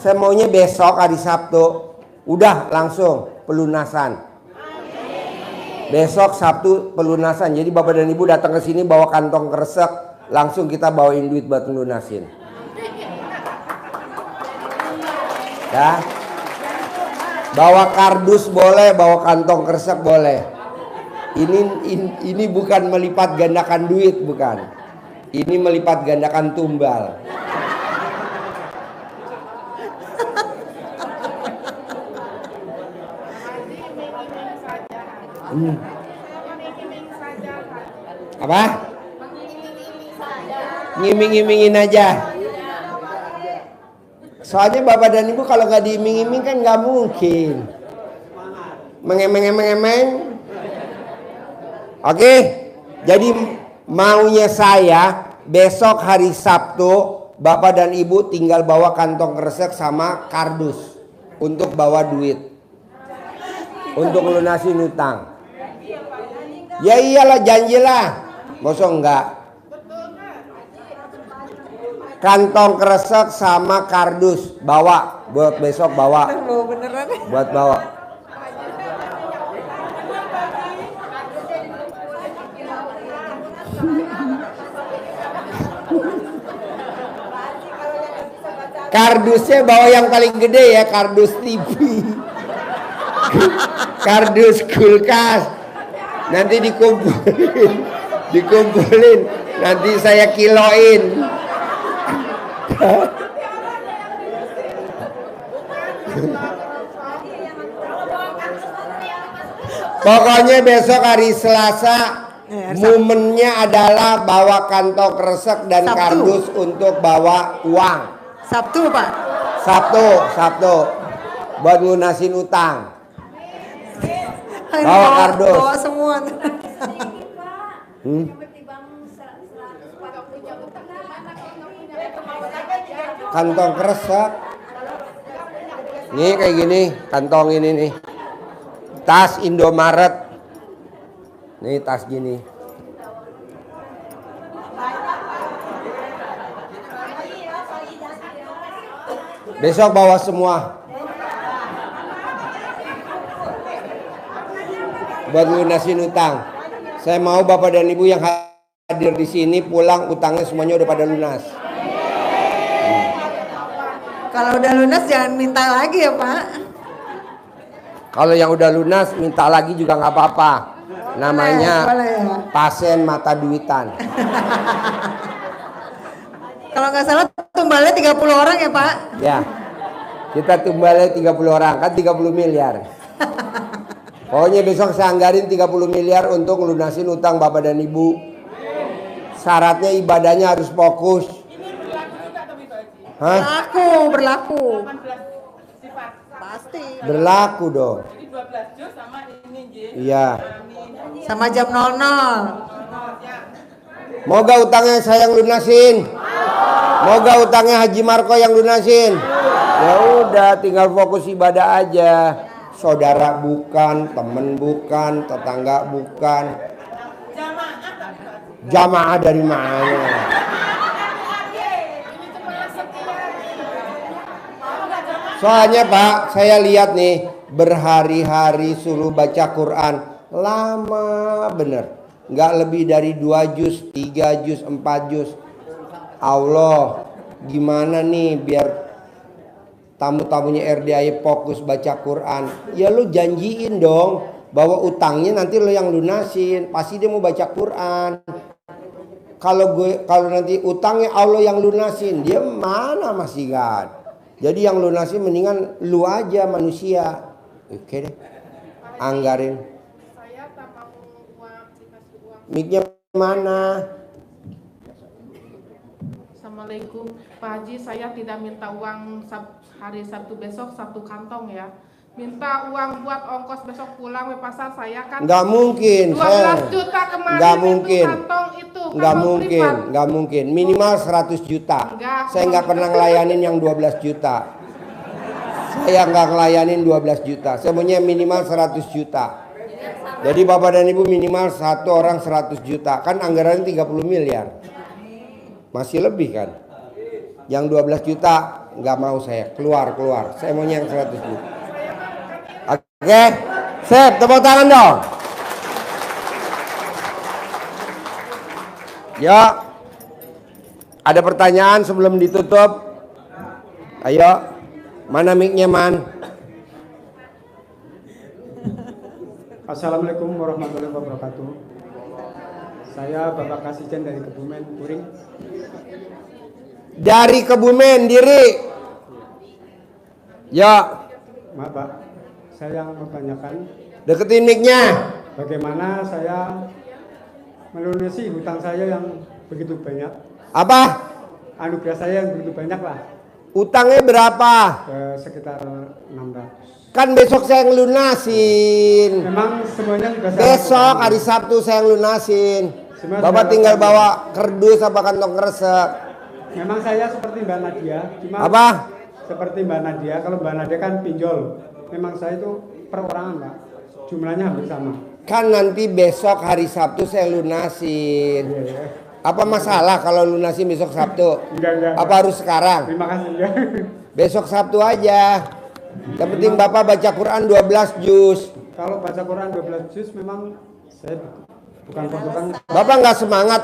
Saya maunya besok hari Sabtu udah langsung pelunasan. Besok Sabtu pelunasan. Jadi Bapak dan Ibu datang ke sini bawa kantong kresek, langsung kita bawain duit buat lunasin. Ya. Bawa kardus boleh, bawa kantong kresek boleh. Ini bukan melipat gandakan duit, bukan. Ini melipat gandakan tumbal. Apa? Ngiming-ngimingin aja. Soalnya Bapak dan Ibu kalau nggak diiming-iming kan nggak mungkin. Mengemeng-emeng. Oke, jadi maunya saya besok hari Sabtu Bapak dan Ibu tinggal bawa kantong kresek sama kardus untuk bawa duit untuk lunasin utang. Ya iyalah, janjilah. Masa enggak? Kantong kresek sama kardus bawa buat besok bawa. Buat bawa. Kardusnya bawa yang paling gede ya, kardus TV. Kardus kulkas. Nanti dikumpulin, nanti saya kiloin. Pokoknya besok hari Selasa, momennya adalah bawa kantong kresek dan kardus untuk bawa uang. Sabtu Pak? Sabtu, buat lunasin utang. Bawa kardus. Bawa semua. Kantong kresek. Nih kayak gini, kantong ini nih. Tas Indomaret. Nih tas gini. Besok bawa semua. Buat lunasin utang. Saya mau Bapak dan Ibu yang hadir di sini pulang utangnya semuanya udah pada lunas. Kalau udah lunas jangan minta lagi ya Pak. Kalau yang udah lunas minta lagi juga nggak apa-apa. Namanya boleh ya. Pasien mata duitan. Kalau nggak salah tumbalnya 30 orang ya Pak? Ya. Kita tumbalnya 30 orang, kan 30 miliar. Pokoknya besok saya anggarin 30 miliar untuk lunasin utang Bapak dan Ibu. Syaratnya ibadahnya harus fokus. Hah? Berlaku. Pasti. Berlaku dong. Iya. Sama jam 00. Moga utangnya saya yang lunasin. Moga utangnya Haji Marco yang lunasin. Ya udah, tinggal fokus ibadah aja. Saudara bukan, temen bukan, tetangga bukan. Jamaah dari mana? Soalnya Pak, saya lihat nih berhari-hari suruh baca Quran. Lama bener. Nggak lebih dari 2 juz, 3 juz, 4 juz. Allah, gimana nih biar tamu-tamunya RDI fokus baca Quran? Ya lu janjiin dong bahwa utangnya nanti lo yang lunasin. Pasti dia mau baca Quran. Kalau nanti utangnya Allah yang lunasin, dia mana masih kan? Jadi yang lunasin mendingan lu aja manusia. Oke deh. Anggarin. Saya tak mau uang, dikasih uang. Mic-nya mana? Assalamualaikum Pak Haji, saya tidak minta uang hari Sabtu besok 1 kantong ya. Minta uang buat ongkos besok pulang ke pasar. Saya kan Nggak mungkin. 12 juta kemarin. Nggak mungkin. Kantong itu Nggak mungkin. Minimal 100 juta. Saya nggak pernah ngelayanin yang 12 juta. Saya nggak ngelayanin 12 juta. Saya punya minimal 100 juta. Jadi Bapak dan Ibu minimal satu orang 100 juta. Kan anggarannya 30 miliar. Masih lebih kan? Yang 12 juta nggak mau saya. Keluar. Saya maunya yang 100 juta. Oke, sip, tepuk tangan dong. Ya, ada pertanyaan sebelum ditutup? Ayo, mana mic-nya, Man? Assalamualaikum warahmatullahi wabarakatuh. Saya Bapak Kasijan dari Kebumen, Puring. Dari Kebumen, Diri. Ya. Maaf Pak, saya mau tanyakan Deketin mic-nya. bagaimana saya melunasi hutang saya yang begitu banyak. Apa? Anugerah saya yang begitu banyak lah, Utangnya berapa? sekitar 600. Kan besok saya yang lunasin. Memang semuanya sudah saya Besok lakukan. hari Sabtu saya yang lunasin. Semua Bapak saya tinggal lakukan. bawa kardus apa kantong kresek. Memang saya seperti Mbak Nadia, cuma Apa? seperti Mbak Nadia. Kalau Mbak Nadia kan pinjol, memang saya itu perorangan Pak, jumlahnya hampir sama. Kan nanti besok hari Sabtu saya lunasin. Iya. Apa masalah kalau lunasin besok Sabtu? Enggak. Apa harus sekarang? Terima kasih ya. Besok Sabtu aja. Yang penting Bapak baca Quran 12 juz. Kalau baca Quran 12 juz memang saya bukan pasukan. Bapak nggak semangat.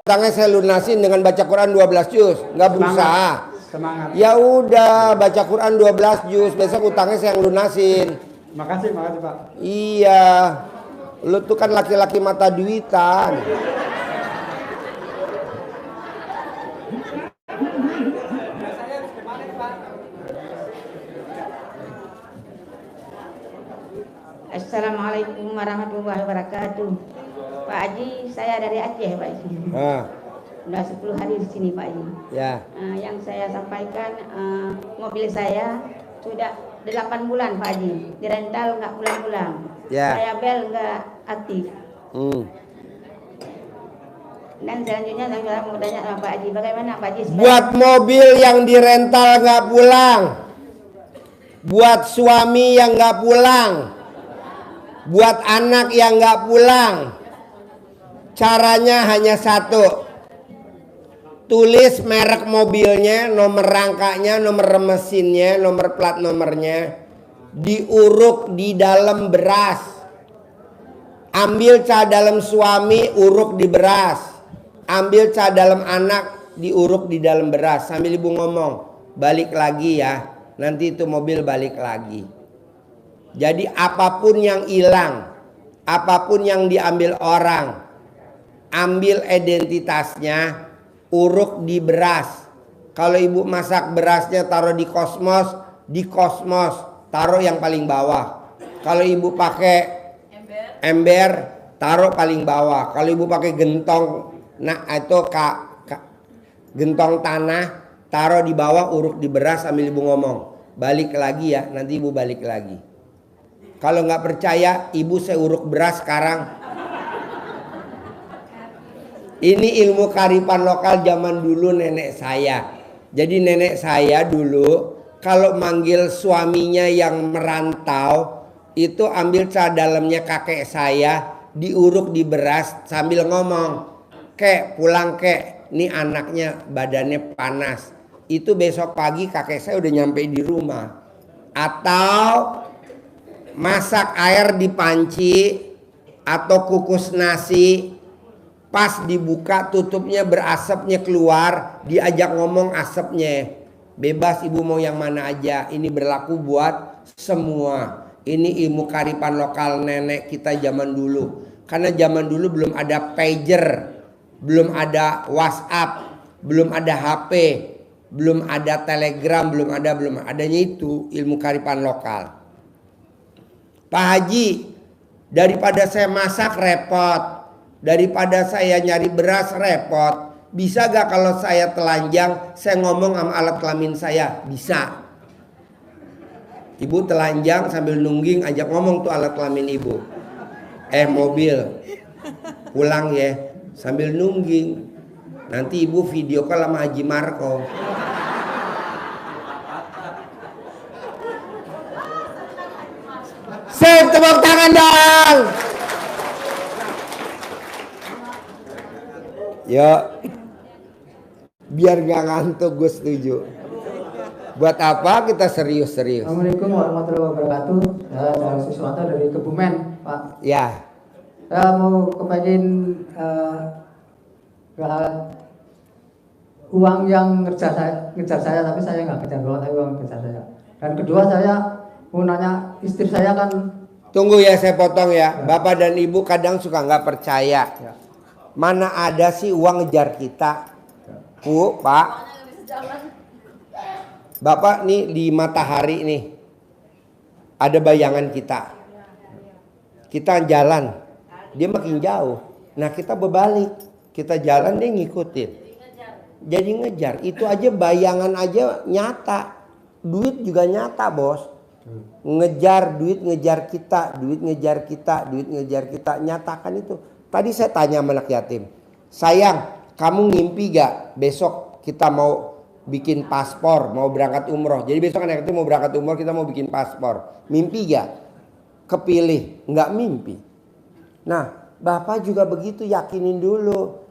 Utangnya saya lunasin dengan baca Quran 12 juz. Nggak berusaha. Semangat. Ya udah, baca Quran 12 juz. Besok utangnya saya yang lunasin. Makasih Pak. Iya. Lu tuh kan laki-laki mata duitan. Assalamualaikum warahmatullahi wabarakatuh. Pak Haji, saya dari Aceh Pak Haji. Sudah 10 hari di sini Pak Haji. Ya. Yang saya sampaikan, mobil saya sudah 8 bulan Pak Haji. Dirental nggak pulang-pulang. Ya. Saya bel nggak aktif. Dan selanjutnya saya mau tanya sama Pak Haji, bagaimana Pak Haji? Buat mobil yang dirental nggak pulang. Buat suami yang nggak pulang. Buat anak yang nggak pulang, caranya hanya satu. Tulis merek mobilnya, nomor rangkanya, nomor mesinnya, nomor plat nomornya. Diuruk di dalam beras. Ambil cah dalam suami, uruk di beras. Ambil cah dalam anak, diuruk di dalam beras. Sambil ibu ngomong, balik lagi ya. Nanti itu mobil balik lagi. Jadi apapun yang hilang, apapun yang diambil orang, ambil identitasnya, uruk di beras. Kalau ibu masak berasnya taruh di kosmos, taruh yang paling bawah. Kalau ibu pakai ember, taruh paling bawah. Kalau ibu pakai gentong, nah itu gentong tanah, taruh di bawah, uruk di beras sambil ibu ngomong, balik lagi ya, nanti ibu balik lagi. Kalau nggak percaya, ibu saya uruk beras sekarang. Ini ilmu kearifan lokal zaman dulu nenek saya. Jadi nenek saya dulu kalau manggil suaminya yang merantau, itu ambil cah dalamnya kakek saya, diuruk di beras sambil ngomong, "Kek, pulang kek, ini anaknya badannya panas." Itu besok pagi kakek saya udah nyampe di rumah. Atau masak air di panci atau kukus nasi, pas dibuka tutupnya berasapnya keluar, diajak ngomong asapnya. Bebas ibu mau yang mana aja, ini berlaku buat semua. Ini ilmu kearifan lokal nenek kita zaman dulu. Karena zaman dulu belum ada pager, belum ada WhatsApp, belum ada HP, belum ada Telegram, belum adanya itu ilmu kearifan lokal. Pak Haji, daripada saya masak repot, daripada saya nyari beras repot, bisa gak kalau saya telanjang, saya ngomong sama alat kelamin saya? Bisa. Ibu telanjang sambil nungging, ajak ngomong tuh alat kelamin ibu. Mobil, pulang ya, sambil nungging. Nanti ibu video call sama Haji Marco. Sip, tepuk tangan dong. Yuk. Biar gak ngantuk, gue setuju. Buat apa kita serius-serius? Assalamualaikum warahmatullahi wabarakatuh. Saya Suswanto dari Kebumen, Pak. Ya. Saya mau kepengen uang yang ngejar saya, tapi saya nggak kejar uang, tapi uang ngejar saya. Dan kedua, saya mau nanya istri saya kan. Tunggu ya, saya potong ya. Bapak dan Ibu kadang suka nggak percaya. Mana ada sih uang ngejar kita? Bu, Pak. Bapak nih di matahari nih. Ada bayangan kita. Kita jalan. Dia makin jauh. Nah, kita berbalik. Kita jalan, dia ngikutin. Jadi ngejar. Itu aja bayangan aja nyata. Duit juga nyata, Bos. Ngejar duit, ngejar kita, duit ngejar kita, duit ngejar kita. Nyatakan itu. Tadi saya tanya sama anak yatim. Sayang, kamu ngimpi gak besok kita mau bikin paspor, mau berangkat umroh. Jadi besok anak itu mau berangkat umroh, kita mau bikin paspor. Mimpi gak? Kepilih. Nggak mimpi. Nah, Bapak juga begitu, yakinin dulu.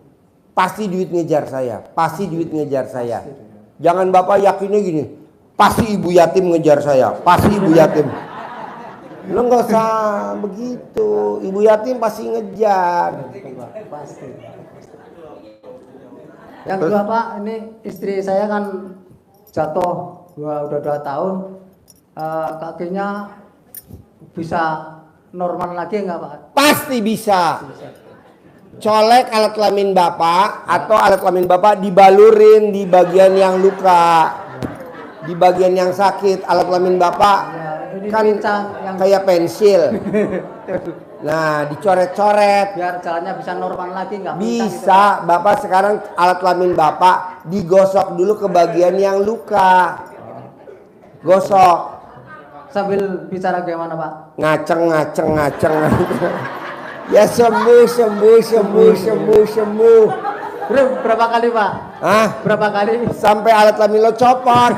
Pasti duit ngejar saya. Pasti duit ngejar saya. Jangan Bapak yakinnya gini. Pasti ibu yatim ngejar saya. Pasti ibu yatim. Lo nggak usah begitu. Ibu yatim pasti ngejar. Pasti. Yang kedua, Pak, ini istri saya kan jatuh udah 2 tahun, kakinya bisa normal lagi nggak, Pak? Pasti bisa. Colek alat kelamin Bapak atau alat kelamin Bapak dibalurin di bagian yang luka, di bagian yang sakit. Alat kelamin Bapak kan yang kayak pensil. Nah, dicoret-coret. Biar jalannya bisa normal lagi nggak? Bisa. Gitu. Bapak sekarang alat kelamin Bapak digosok dulu ke bagian yang luka. Gosok. Sambil bicara gimana, Pak? Ngaceng. Ya sembuh. Berapa kali, Pak? Hah? Berapa kali? Sampai alat kelamin lo copot.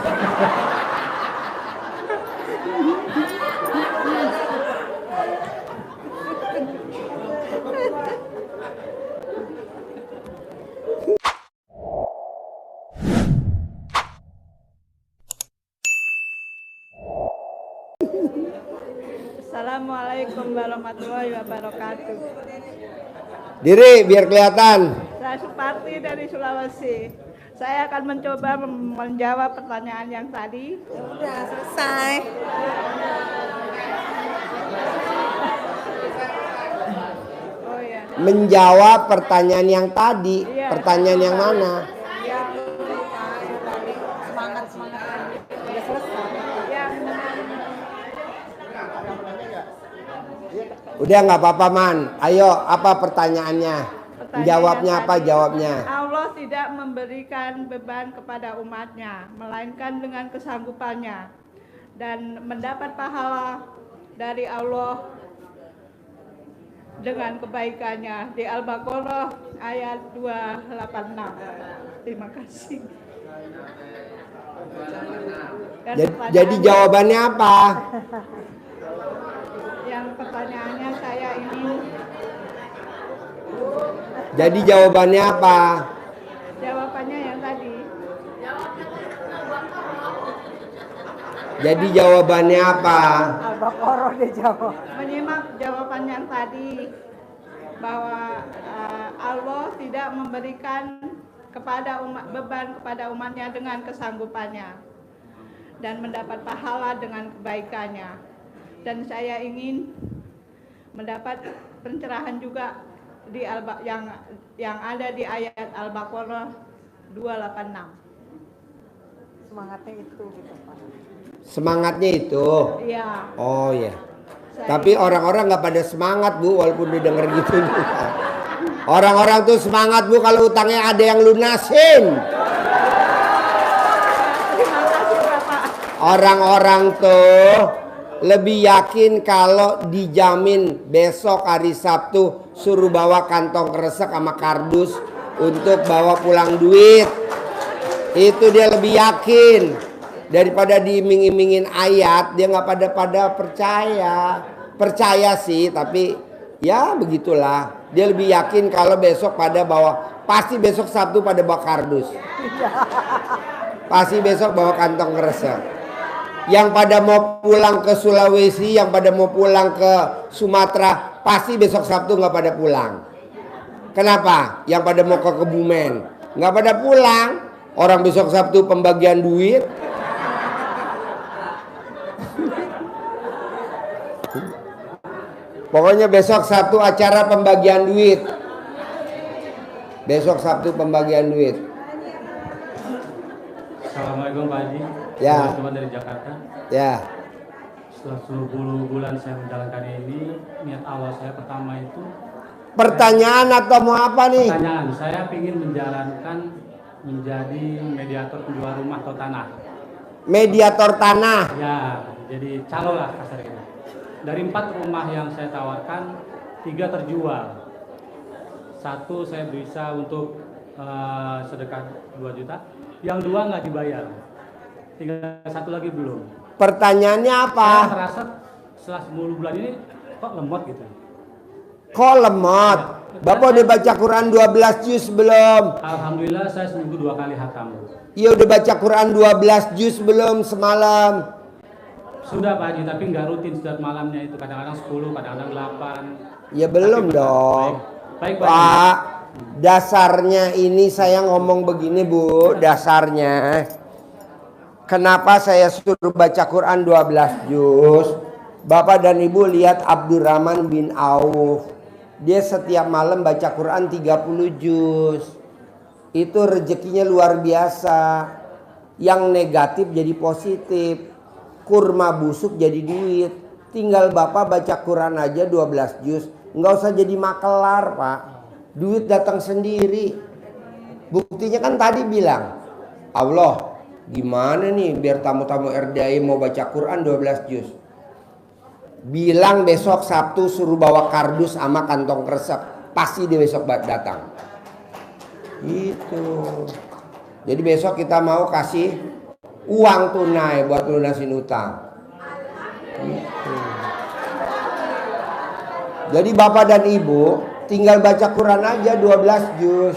Assalamualaikum warahmatullahi wabarakatuh. Diri biar kelihatan. Saya Suparti dari Sulawesi. Saya akan mencoba menjawab pertanyaan yang tadi. Udah selesai. Oh ya. Menjawab pertanyaan yang tadi. Iya. Pertanyaan yang mana? Semangat. Udah selesai. Yang Udah nggak apa-apa Man. Ayo apa pertanyaannya? Jawabnya apa jawabnya? Allah tidak memberikan beban kepada umatnya, melainkan dengan kesanggupannya, dan mendapat pahala dari Allah dengan kebaikannya di Al-Baqarah ayat 286. Terima kasih. Dan Jadi jawabannya apa? Yang pertanyaannya saya ini. Jadi jawabannya apa? Jawabannya yang tadi. Jadi jawabannya apa? Al-Baqarah dia jawab. Menyimak jawaban yang tadi bahwa Allah tidak memberikan beban kepada umatnya dengan kesanggupannya dan mendapat pahala dengan kebaikannya. Dan saya ingin mendapat pencerahan juga di yang ada di ayat Al-Baqarah 286. Semangatnya itu gitu, Pak. Semangatnya itu. Iya. Oh ya. Tapi orang-orang nggak pada semangat Bu, walaupun didengar gitu. Orang-orang tuh semangat Bu kalau utangnya ada yang lunasin. Terima kasih Bapak. Orang-orang tuh lebih yakin kalau dijamin besok hari Sabtu suruh bawa kantong kresek sama kardus untuk bawa pulang duit. Itu dia lebih yakin daripada diiming-imingin ayat. Dia nggak pada percaya. Percaya sih, tapi ya begitulah. Dia lebih yakin kalau besok pada bawa pasti besok Sabtu pada bawa kardus. Pasti besok bawa kantong kresek. Yang pada mau pulang ke Sulawesi, yang pada mau pulang ke Sumatera, pasti besok Sabtu nggak pada pulang. Kenapa? Yang pada mau ke Kebumen nggak pada pulang. Orang besok Sabtu pembagian duit. Pokoknya besok Sabtu acara pembagian duit. Besok Sabtu pembagian duit. Assalamualaikum Pak Haji. Ya. Teman dari Jakarta. Ya. Setelah 10 bulan saya menjalankan ini, niat awal saya pertama itu Pertanyaan atau mau apa nih? pertanyaan. Saya ingin menjalankan menjadi mediator penjual rumah atau tanah. Mediator tanah. Ya, jadi calo lah kasarnya. Dari 4 rumah yang saya tawarkan, 3 terjual. 1 saya bisa untuk sedekah 2 juta, yang 2 nggak dibayar. Tinggal 1 lagi belum. Pertanyaannya apa? Saya merasa setelah 10 bulan ini kok lemot gitu. Kok lemot? Bapak udah baca Quran 12 juz belum? Alhamdulillah saya seminggu 2 kali hatam. Iya udah baca Quran 12 juz belum semalam? Sudah Pak Haji, tapi nggak rutin setiap malamnya itu. Kadang-kadang 10, kadang-kadang 8. Ya belum Tapi, dong. Baik Pak Haji. Pak, dasarnya ini saya ngomong begini Bu, dasarnya. Kenapa saya suruh baca Quran 12 juz? Bapak dan Ibu lihat Abdurrahman bin Auf. Dia setiap malam baca Quran 30 juz. Itu rezekinya luar biasa. Yang negatif jadi positif. Kurma busuk jadi duit. Tinggal Bapak baca Quran aja 12 juz. Nggak usah jadi makelar Pak. Duit datang sendiri. Buktinya kan tadi bilang, Allah gimana nih biar tamu-tamu RDI mau baca Quran 12 juz. Bilang besok Sabtu suruh bawa kardus sama kantong kresek. Pasti dia besok datang. Gitu. Jadi besok kita mau kasih uang tunai buat lunasin utang. Gitu. Jadi Bapak dan Ibu tinggal baca Quran aja 12 juz.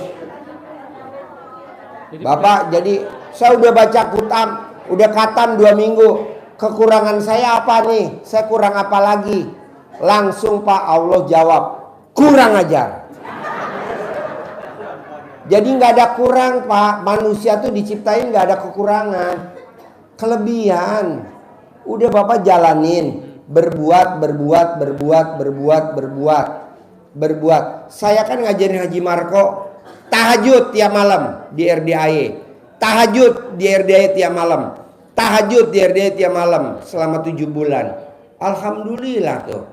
Bapak jadi saya udah baca Quran, udah khatam 2 minggu. Kekurangan saya apa nih? Saya kurang apa lagi? Langsung Pak Allah jawab, kurang ajar. Jadi nggak ada kurang Pak. Manusia tuh diciptain nggak ada kekurangan, kelebihan. Udah Bapak jalanin, berbuat. Saya kan ngajarin Haji Marco tahajud tiap malam di RDAY. Tahajud di RDAY tiap malam. Tahajud di RDAY tiap malam selama 7 bulan. Alhamdulillah tuh.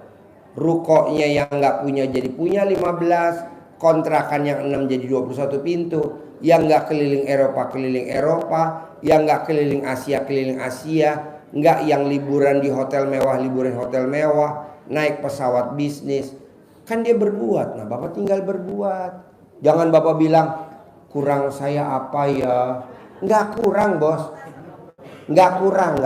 Rukoknya yang nggak punya jadi punya 15. Kontrakan yang 6 jadi 21 pintu. Yang nggak keliling Eropa. Yang nggak keliling Asia. Nggak yang liburan di hotel mewah, naik pesawat bisnis. Kan dia berbuat. Nah Bapak tinggal berbuat. Jangan Bapak bilang kurang saya apa ya. Nggak kurang bos. Nggak kurang.